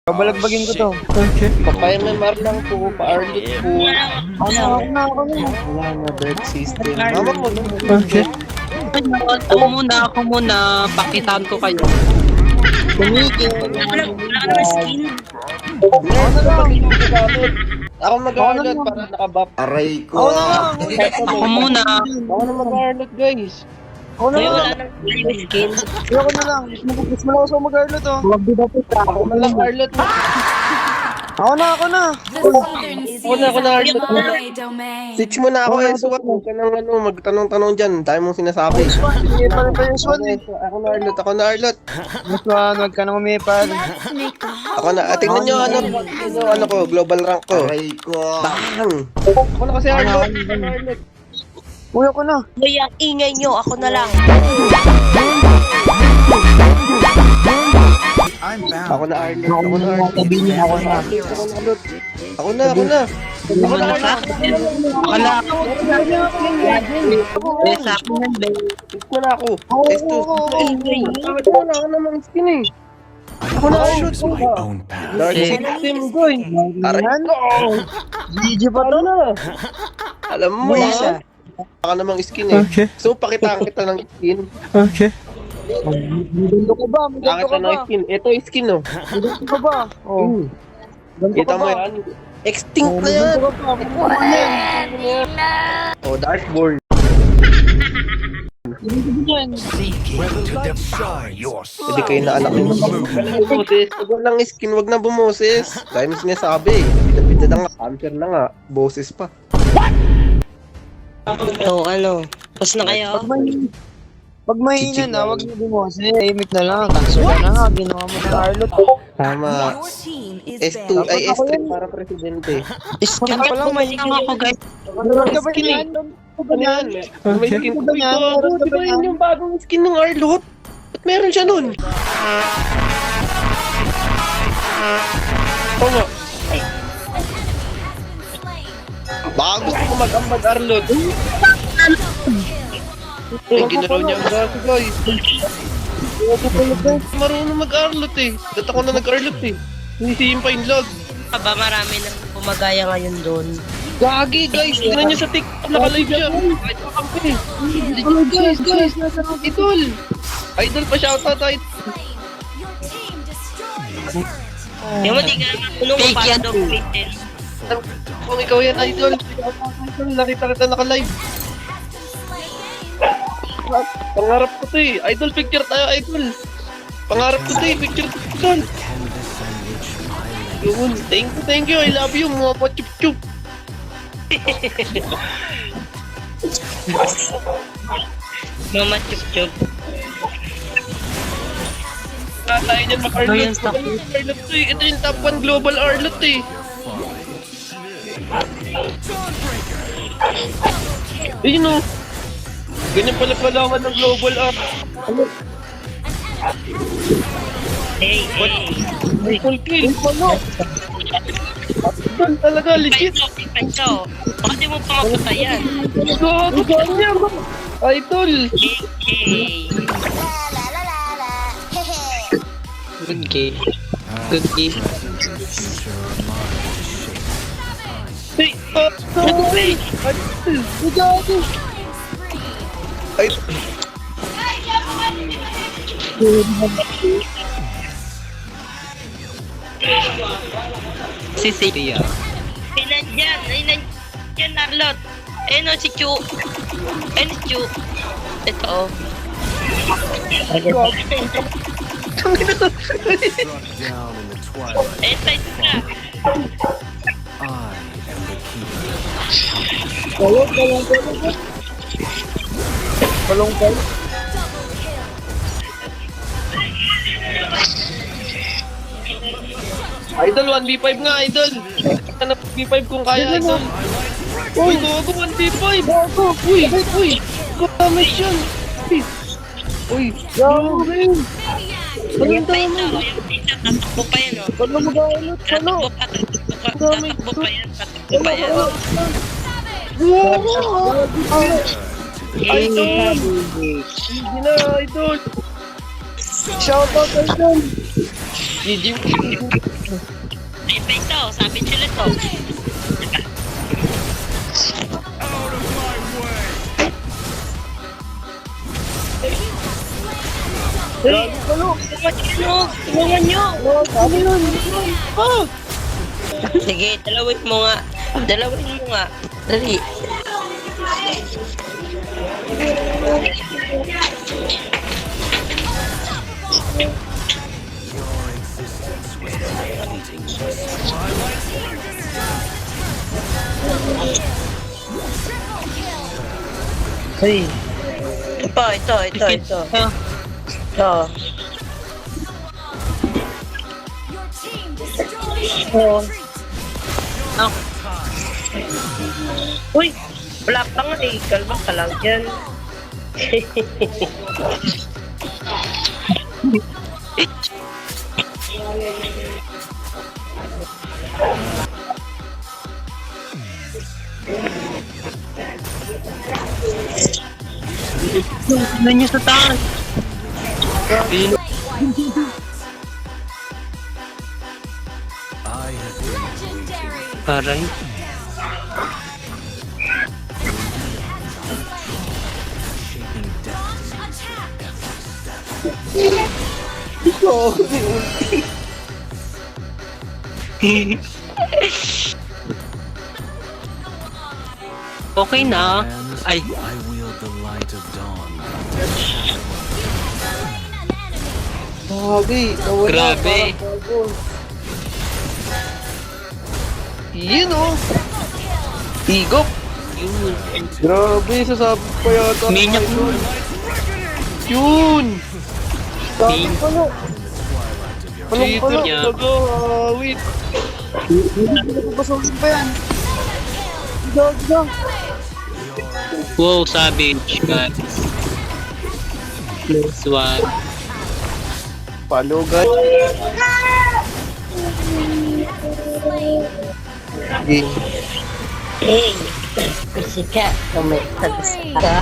Babalagbagin ko to. Okay. Pa-MMR lang po, pa-Arlit po. Ako na. Wala na, Dark System. Mama mo na. Okay. Ako muna, pakitaan ko kayo. Tumigil. Wala ka naman skin. Ako mag-Arlit para naka-buff. Aray Ako ko. na lang. Ako muna. Ako na mag-Arlit, guys. Ako na Kaya wala lang. nang skin. Ako na lang. Mas malakas ako mag-arlo to. Ako na lang Arlit. Ako na. Ako na Arlit. Switch mo na ako, Eswat. Huwag ka nang magtanong-tanong dyan. Dahil mong sinasabi. Hindi pa rin pa yung swat eh. Ako na Arlit. Mas huwag ka nang umipad. Ako na. Tingnan nyo, ano ko, global rank ko. Aray ko. Bang! Ako na kasi Arlit. Uy, ako na. Uy, ang ingay nyo. Ako na lang. Ako na Arlit. Ako na Arlit. Ako na. Akala ko. Sa akin yan, Ben. Switch mo na ako. S2. Ako na namang skin eh. Ako na Arlit. Dark System, boy. Aray ko. GG pa to na. Alam mo Isa. Baka namang skin eh. Okay. So, pakitaan kita ng skin. Okay. Maganda ka ba? Pakita ng skin. Ito yung skin, oh. Maganda ka ba? Oh. Kita mo yan. Extinct na yan. Oh, Darkborn. Hindi kayo na anak mo. Boses. Huwag lang skin. Huwag na bumoses. Dahil mo sinasabi. Pinapita na nga. Cancer na nga. Boses pa. So, ano? Tapos na kayo? Pag mahina na, wag na bumose. Imik na lang. Cancel na nga. Ginawa mo ng Arlo. Tama. S2 ay S3 para presidente. Skin pa lang, may Ikaw ako, guys. Meron ka ba Skin yan? Ano yan? May Okay. skin Meron ka ba yan? Meron ka Di ba ba yan? yun yung bagong skin ng Arlot? Ba't meron siya nun? Tama. Baka gusto ko mag-ambag Arlot. Ay, ginaraw niya ang braso, guys. Marunong mag-Arlot eh. Data ko na nag-Arlot eh. Hinisihin pa yung log. Ba marami na pumagaya ngayon doon. Gagi, guys. Tignan niyo sa TikTok. Naka-live siya. Guys. Idol. Idol pa shoutout. Yung mo, di ka naman kung paano daw gamitin. Kung ikaw yan, Idol. Nakita kita naka-live. Pangarap ko to eh. Idol, picture tayo, Idol. Pangarap ko to eh. Picture ko to. Yun. Thank you. I love you. Mga pa-chup-chup. Mama chup-chup. Tayo dyan mag-Arlot. Arlot to eh. Ito yung top 1 global Arlot eh. Ayun o. Ganyan pala palawan ng global Arlot. Hey. Full kill. Doon talaga, legit. Pancho. Baka di mo pa mapatayan. Gago, ganyan. Idol. Hey. Good game. Good game. Hey, hey. Gago. Ay. Si Celia. Ay, nandyan, Arlot. Ayun o, si Chu. Ayun si Chu. Ito o. Ayun tayo na. Palong kayo. Idol, 1v5 nga, Idol. Ano 1v5 kung kaya, Idol. Uy, gago, 1v5. Uy. Damage yan. Uy, gago. Yung pa ito, tatakbo pa yan o. Ano mag-Arlo? Ano? Tatakbo pa yan. Idol. Hindi na, Idol. Shoutout kayo dyan. GG. May peso, sabi sila to. Uy, tulungan nyo! Sige, dalawin mo nga. Dali. Hey, Ito. Oh. Uy, wala pa nga eh. Kalma ka lang dyan. Tignan niyo sa taas. Aray. Okay na. Ay, I wield the light of dawn. Grabe, nawala. Grabe. Parang bago. Yun oh. Igop. yun. Grabe, sasabi pa yata. Minyak yun. Yun. Sabi Min- pala. Walang Cheater pala. niya. Nag-awit. Pasok pa yan. Gagawin. Wow, savage, guys. Close one. Palo, guys. Game. Hey, pussycat, kung may tagas ka.